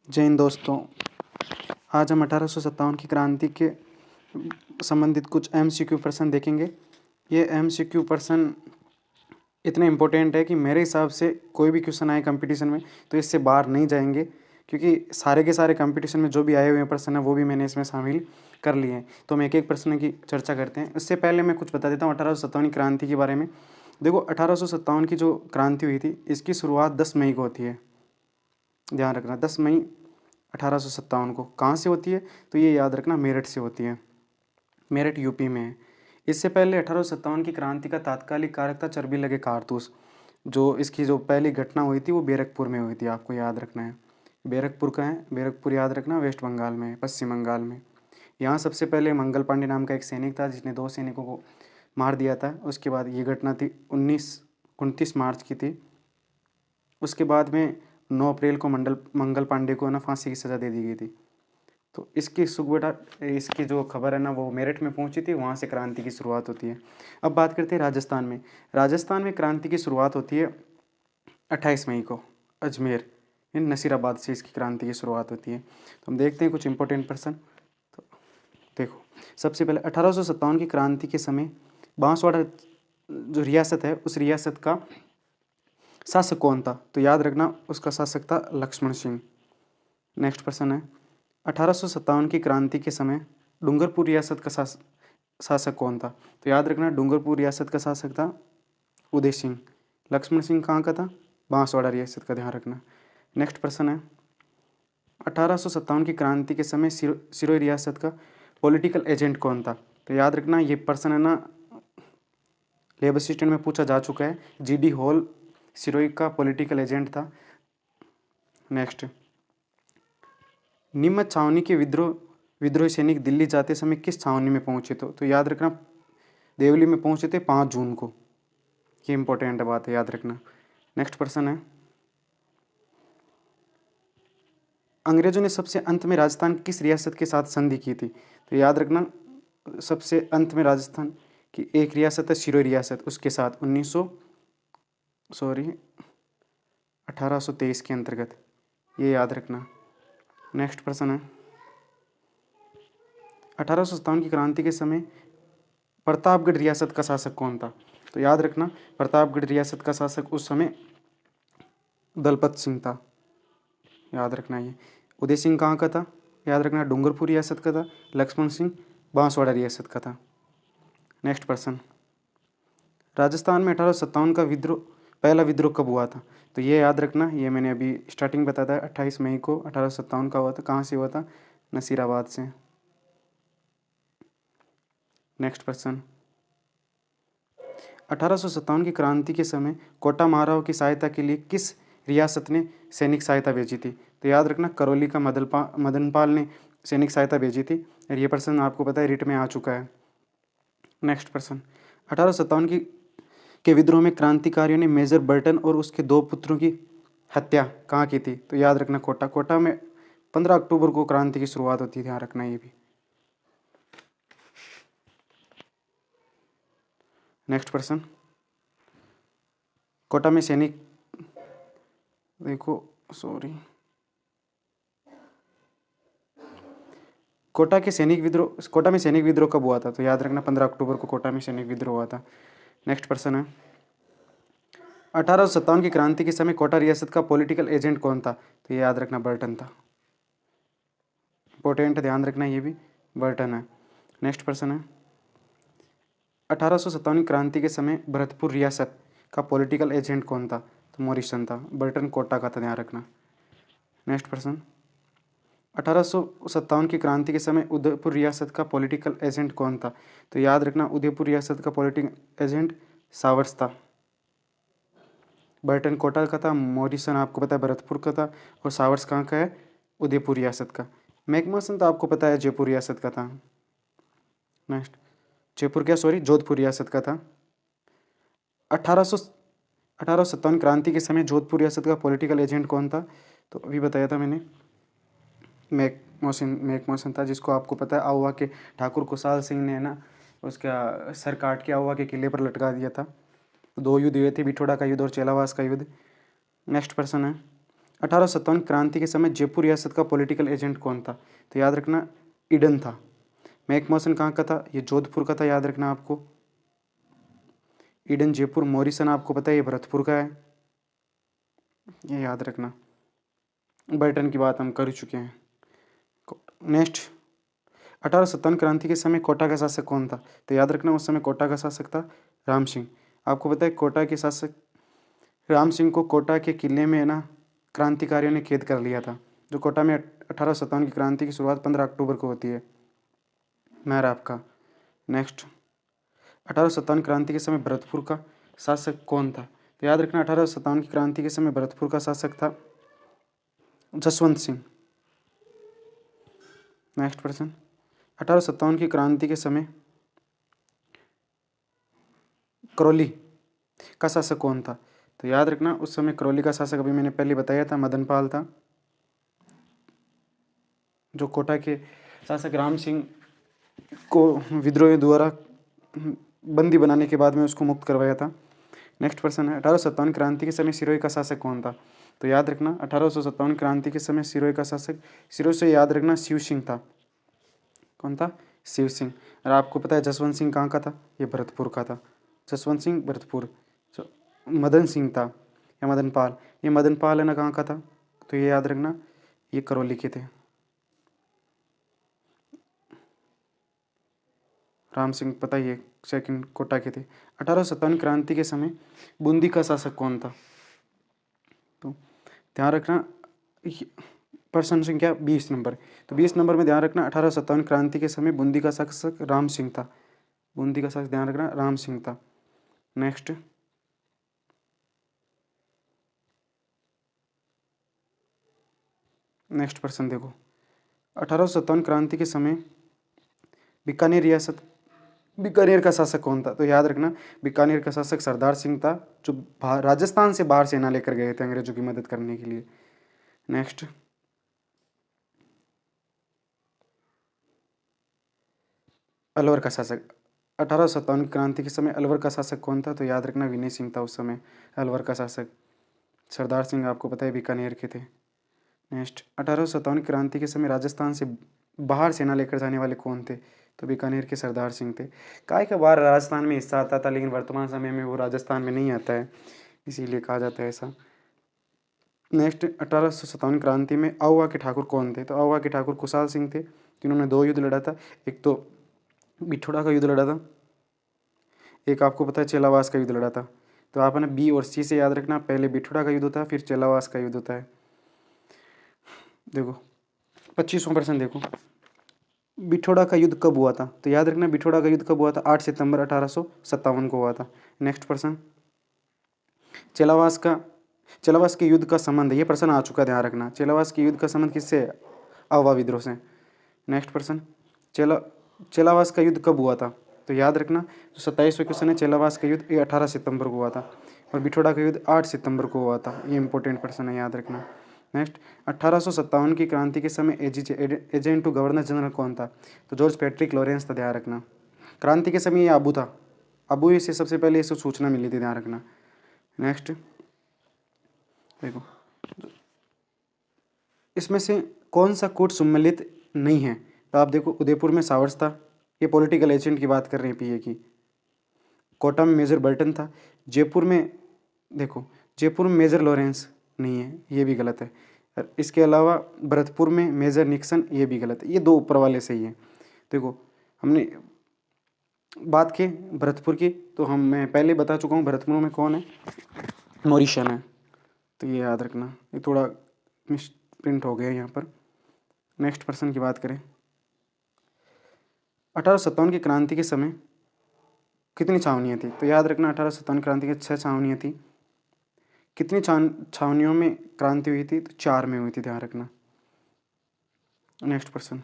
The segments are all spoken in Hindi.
जय हिंद दोस्तों। आज हम 1857 की क्रांति के संबंधित कुछ MCQ प्रश्न देखेंगे। ये MCQ प्रश्न इतने इम्पोर्टेंट है कि मेरे हिसाब से कोई भी क्वेश्चन आए कंपटीशन में तो इससे बाहर नहीं जाएंगे, क्योंकि सारे के सारे कंपटीशन में जो भी आए हुए प्रश्न हैं वो भी मैंने इसमें शामिल कर लिए हैं। तो हम एक एक प्रश्न की चर्चा करते हैं। इससे पहले मैं कुछ बता देता हूँ 1857 की क्रांति के बारे में। देखो, 1857 की जो क्रांति हुई थी इसकी शुरुआत 10 मई को होती है। ध्यान रखना, 10 मई 1857 को कहाँ से होती है, तो ये याद रखना मेरठ से होती है। मेरठ यूपी में है। इससे पहले 1857 की क्रांति का तात्कालिक कारक था चर्बी लगे कारतूस। जो इसकी जो पहली घटना हुई थी वो बैरकपुर में हुई थी, आपको याद रखना है। बैरकपुर का है, बैरकपुर याद रखना, वेस्ट बंगाल में है, पश्चिम बंगाल में। यहाँ सबसे पहले मंगल पांडे नाम का एक सैनिक था जिसने 2 सैनिकों को मार दिया था। उसके बाद ये घटना थी 29 मार्च की थी। उसके बाद में 9 अप्रैल को मंगल पांडे को ना फांसी की सज़ा दे दी गई थी। तो इसकी सुखबेटा इसकी जो खबर है ना वो मेरठ में पहुंची थी, वहाँ से क्रांति की शुरुआत होती है। अब बात करते हैं राजस्थान में। राजस्थान में क्रांति की शुरुआत होती है 28 मई को, अजमेर इन नसीराबाद से इसकी क्रांति की शुरुआत होती है। तो हम देखते हैं कुछ इंपॉर्टेंट प्रश्न। तो देखो, सबसे पहले 1857 की क्रांति के समय बांसवाड़ा जो रियासत है उस रियासत का शासक कौन था, तो याद रखना उसका शासक था लक्ष्मण सिंह। नेक्स्ट प्रश्न है, 1857 की क्रांति के समय डूंगरपुर रियासत का शासक कौन था, तो याद रखना डूंगरपुर रियासत का शासक था उदय सिंह। लक्ष्मण सिंह कहाँ का था, बांसवाड़ा रियासत का, ध्यान रखना। नेक्स्ट प्रश्न है, 1857 की क्रांति के समय सिरोही रियासत का पॉलिटिकल एजेंट कौन था, तो याद रखना ये प्रश्न है ना लेबर असिस्टेंट में पूछा जा चुका है। GD हॉल सिरोही का पॉलिटिकल एजेंट था। नेक्स्ट, नीमच छावनी के विद्रोही सैनिक दिल्ली जाते समय किस छावनी में पहुंचे तो याद रखना देवली में पहुंचे थे 5 जून को। ये इंपॉर्टेंट बात है, याद रखना। नेक्स्ट प्रश्न है, अंग्रेजों ने सबसे अंत में राजस्थान किस रियासत के साथ संधि की थी, तो याद रखना सबसे अंत में राजस्थान की एक रियासत है सिरोही रियासत, उसके साथ 1823 के अंतर्गत, ये याद रखना। नेक्स्ट प्रश्न है, 1857 की क्रांति के समय प्रतापगढ़ रियासत का शासक कौन था, तो याद रखना प्रतापगढ़ रियासत का शासक उस समय दलपत सिंह था, याद रखना। ये उदय सिंह कहाँ का था, याद रखना डूंगरपुर रियासत का था। लक्ष्मण सिंह बांसवाड़ा रियासत का था। नेक्स्ट प्रश्न, राजस्थान में 1857 का पहला विद्रोह कब हुआ था, तो ये याद रखना, ये मैंने अभी स्टार्टिंग बताया था 28 मई को 1857 का हुआ था। कहाँ से हुआ था, नसीराबाद से। नेक्स्ट प्रश्न, 1857 की क्रांति के समय कोटा महाराव की सहायता के लिए किस रियासत ने सैनिक सहायता भेजी थी, तो याद रखना करौली का मदनपाल ने सैनिक सहायता भेजी थी। और ये प्रश्न आपको पता है रिट में आ चुका है। नेक्स्ट प्रश्न, 1857 के विद्रोह में क्रांतिकारियों ने मेजर बर्टन और उसके 2 पुत्रों की हत्या कहाँ की थी, तो याद रखना कोटा में 15 अक्टूबर को क्रांति की शुरुआत होती है, ध्यान रखना ये भी। नेक्स्ट प्रश्न, कोटा में सैनिक कोटा में सैनिक विद्रोह कब हुआ था, तो याद रखना 15 अक्टूबर को कोटा में सैनिक विद्रोह हुआ था। नेक्स्ट प्रश्न है, 1857 की क्रांति के समय कोटा रियासत का पॉलिटिकल एजेंट कौन था, तो ये याद रखना बर्टन था। इंपॉर्टेंट, ध्यान रखना ये भी बर्टन है। नेक्स्ट प्रश्न है, 1857 की क्रांति के समय भरतपुर रियासत का पॉलिटिकल एजेंट कौन था, तो मॉरिसन था। बर्टन कोटा का था, ध्यान रखना। नेक्स्ट प्रश्न, 1857 की क्रांति के समय उदयपुर रियासत का पॉलिटिकल एजेंट कौन था, तो याद रखना उदयपुर रियासत का पॉलिटिकल एजेंट सावर्स था। बर्टन कोटा का था, मॉरिसन आपको पता है भरतपुर का था, और सावर्स कहाँ का है, उदयपुर रियासत का। मैकमोहन तो आपको पता है जयपुर रियासत का था। नेक्स्ट, जोधपुर रियासत का था। 1857 क्रांति के समय जोधपुर रियासत का पॉलिटिकल एजेंट कौन था, तो अभी बताया था मैंने, मैकमोहन था, जिसको आपको पता है आहुआ के ठाकुर कुशाल सिंह ने ना उसका सर काट के आहुआ के किले पर लटका दिया था। 2 युद्ध हुए थे, बिठोड़ा का युद्ध और चेलावास का युद्ध। नेक्स्ट प्रश्न है, 1857 क्रांति के समय जयपुर रियासत का पॉलिटिकल एजेंट कौन था? तो याद रखना ईडन था। मैकमोहन कहाँ का था? ये जोधपुर का था, याद रखना आपको। ईडन जयपुर। मॉरिसन आपको पता है ये भरतपुर का है, ये याद रखना। बर्टन की बात हम कर चुके हैं। नेक्स्ट, 1857 क्रांति के समय कोटा का शासक कौन था? तो याद रखना उस समय कोटा का शासक था राम सिंह। आपको पता है कोटा के शासक राम सिंह को कोटा के किले में ना क्रांतिकारियों ने कैद कर लिया था। जो कोटा में 1857 की क्रांति की शुरुआत 15 अक्टूबर को होती है। मैर आपका। नेक्स्ट, 1857 क्रांति के समय भरतपुर का शासक कौन था? तो याद रखना 1857 की क्रांति के समय भरतपुर का शासक था जसवंत सिंह। नेक्स्ट प्रश्न, 1857 की क्रांति के समय करौली का शासक कौन था? तो याद रखना उस समय करौली का शासक अभी मैंने पहले बताया था मदनपाल था। जो कोटा के शासक राम सिंह को विद्रोह द्वारा बंदी बनाने के बाद में उसको मुक्त करवाया था। नेक्स्ट प्रश्न है, 1857 क्रांति के समय सिरोही का शासक कौन था? तो याद रखना 1857 क्रांति के समय सिरोही का शासक, सिरोही से याद रखना शिव सिंह था। कौन था? शिव सिंह। और आपको पता है जसवंत सिंह कहाँ का था? ये भरतपुर का था। जसवंत सिंह भरतपुर। मदन सिंह था या मदनपाल, ये मदनपाल है ना कहाँ का था? तो ये याद रखना ये करौली के थे। राम सिंह पता ही है सेकंड कोटा के थे। 1857 क्रांति के समय बूंदी का शासक कौन था? तो ध्यान रखना प्रश्न संख्या 20 नंबर। तो 20 नंबर में ध्यान रखना 1857 क्रांति के समय बूंदी का शासक राम सिंह था। बूंदी का शासक ध्यान रखना राम सिंह था। नेक्स्ट, नेक्स्ट प्रश्न देखो, 1857 क्रांति के समय बीकानेर का शासक कौन था? तो याद रखना बीकानेर का शासक सरदार सिंह था, जो राजस्थान से बाहर सेना लेकर गए थे अंग्रेजों की मदद करने के लिए। नेक्स्ट, अलवर का शासक 1857 क्रांति के समय अलवर का शासक कौन था? तो याद रखना विनय सिंह था उस समय अलवर का शासक। सरदार सिंह आपको पता है बीकानेर के थे। नेक्स्ट, 1857 क्रांति के समय राजस्थान से बाहर सेना लेकर जाने वाले कौन थे? तो बीकानेर के सरदार सिंह थे। काय का बार राजस्थान में हिस्सा आता था, लेकिन वर्तमान समय में वो राजस्थान में नहीं आता है, इसीलिए कहा जाता है ऐसा। नेक्स्ट, 1857 क्रांति में आउवा के ठाकुर कौन थे? तो आउवा के ठाकुर कुशाल सिंह थे, जिन्होंने 2 युद्ध लड़ा था। एक तो बिठोड़ा का युद्ध लड़ा था, एक आपको पता है चेलावास का युद्ध लड़ा था। तो आप है ना बी और सी से याद रखना, पहले बिठोड़ा का युद्ध होता है फिर चेलावास का युद्ध होता है। देखो 25वां प्रश्न देखो, बिठोड़ा का युद्ध कब हुआ था? तो याद रखना बिठोड़ा का युद्ध कब हुआ था? 8 सितंबर 1857 को हुआ था। नेक्स्ट प्रश्न, चेलावास के युद्ध का संबंध, ये प्रश्न आ चुका, ध्यान रखना। चेलावास के युद्ध का संबंध किससे है? आवा विद्रोह से। नेक्स्ट प्रश्न, चेलावास का युद्ध कब हुआ था? तो याद रखना जो 27वां क्वेश्चन है, चेलावास का युद्ध ये 18 सितंबर को हुआ था और बिठोड़ा का युद्ध 8 सितंबर को हुआ था। ये इंपॉर्टेंट प्रश्न है, याद रखना। नेक्स्ट, 1857 की क्रांति के समय एजेंट टू गवर्नर जनरल कौन था? तो जॉर्ज पैट्रिक लॉरेंस था, ध्यान रखना। क्रांति के समय ये अबू था, अबू से सबसे पहले इसे सूचना मिली थी, ध्यान रखना। नेक्स्ट देखो, इसमें से कौन सा कोड सम्मिलित नहीं है? तो आप देखो उदयपुर में सावर्स था, ये पॉलिटिकल एजेंट की बात कर रहे हैं पीए की। कोटा में मेजर बर्टन था। जयपुर में देखो, जयपुर में मेजर लॉरेंस नहीं है, ये भी गलत है। इसके अलावा भरतपुर में मेजर निक्सन, ये भी गलत है। ये 2 ऊपर वाले सही है। देखो हमने बात की भरतपुर की, तो मैं पहले बता चुका हूँ भरतपुर में कौन है, मॉरिशन है। तो ये याद रखना, ये थोड़ा मिस प्रिंट हो गया यहाँ पर। नेक्स्ट पर्सन की बात करें, 1857 की क्रांति के समय कितनी छावनियाँ थी? तो याद रखना 1857 क्रांति के 6 छावनियाँ थी। कितनी छावनियों में क्रांति हुई थी? तो 4 में हुई थी, ध्यान रखना। नेक्स्ट पर्सन,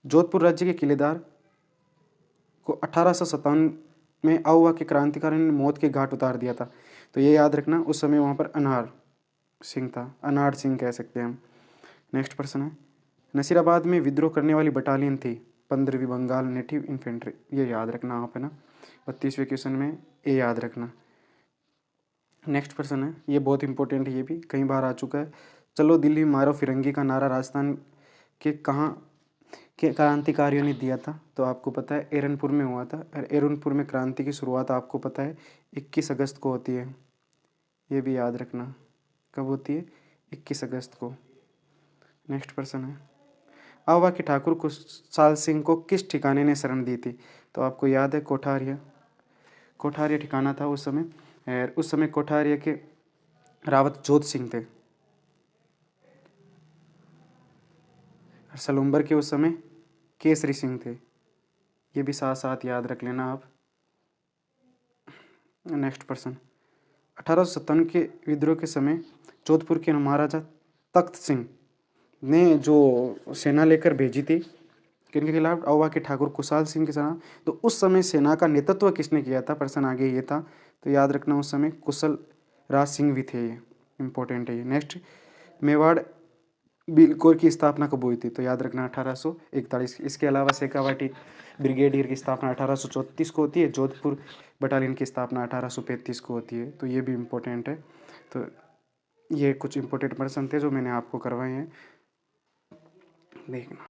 जोधपुर राज्य के किलेदार को 1857 में आउवा के क्रांतिकारियों ने मौत के घाट उतार दिया था। तो ये याद रखना उस समय वहाँ पर अनार सिंह था, अनार सिंह कह सकते हैं हम। नेक्स्ट पर्सन है, नसीराबाद में विद्रोह करने वाली बटालियन थी 15वीं बंगाल नेटिव इन्फेंट्री, ये याद रखना आप है ना। 32वें क्वेश्चन में ये याद रखना। नेक्स्ट प्रश्न है, ये बहुत इंपॉर्टेंट है, ये भी कई बार आ चुका है। चलो दिल्ली मारो फिरंगी का नारा राजस्थान के कहाँ के क्रांतिकारियों ने दिया था? तो आपको पता है एरनपुर में हुआ था। और एरनपुर में क्रांति की शुरुआत आपको पता है 21 अगस्त को होती है, ये भी याद रखना। कब होती है? 21 अगस्त को। नेक्स्ट प्रश्न है, आवा के ठाकुर कुशाल सिंह को किस ठिकाने ने शरण दी थी? तो आपको याद है कोठारिया। कोठारिया ठिकाना था उस समय। और उस समय कोठारिया के रावत जोध सिंह थे। सलूम्बर के उस समय केसरी सिंह थे। ये भी साथ साथ याद रख लेना आप। नेक्स्ट प्रश्न, 1857 के विद्रोह के समय जोधपुर के महाराजा तख्त सिंह ने जो सेना लेकर भेजी थी किनके खिलाफ? अववा के ठाकुर कुशाल सिंह के साथ। तो उस समय सेना का नेतृत्व किसने किया था? प्रश्न आगे ये था, तो याद रखना उस समय कुशल राज सिंह भी थे। ये इंपॉर्टेंट है ये। नेक्स्ट, मेवाड़ बिलकोर की स्थापना कब हुई थी? तो याद रखना 1841। इसके अलावा शेखावाटी ब्रिगेडियर की स्थापना 1834 को होती है। जोधपुर बटालियन की स्थापना 1835 को होती है। तो ये भी इम्पोर्टेंट है। तो ये कुछ इंपॉर्टेंट प्रश्न थे जो मैंने आपको करवाए हैं, देखना।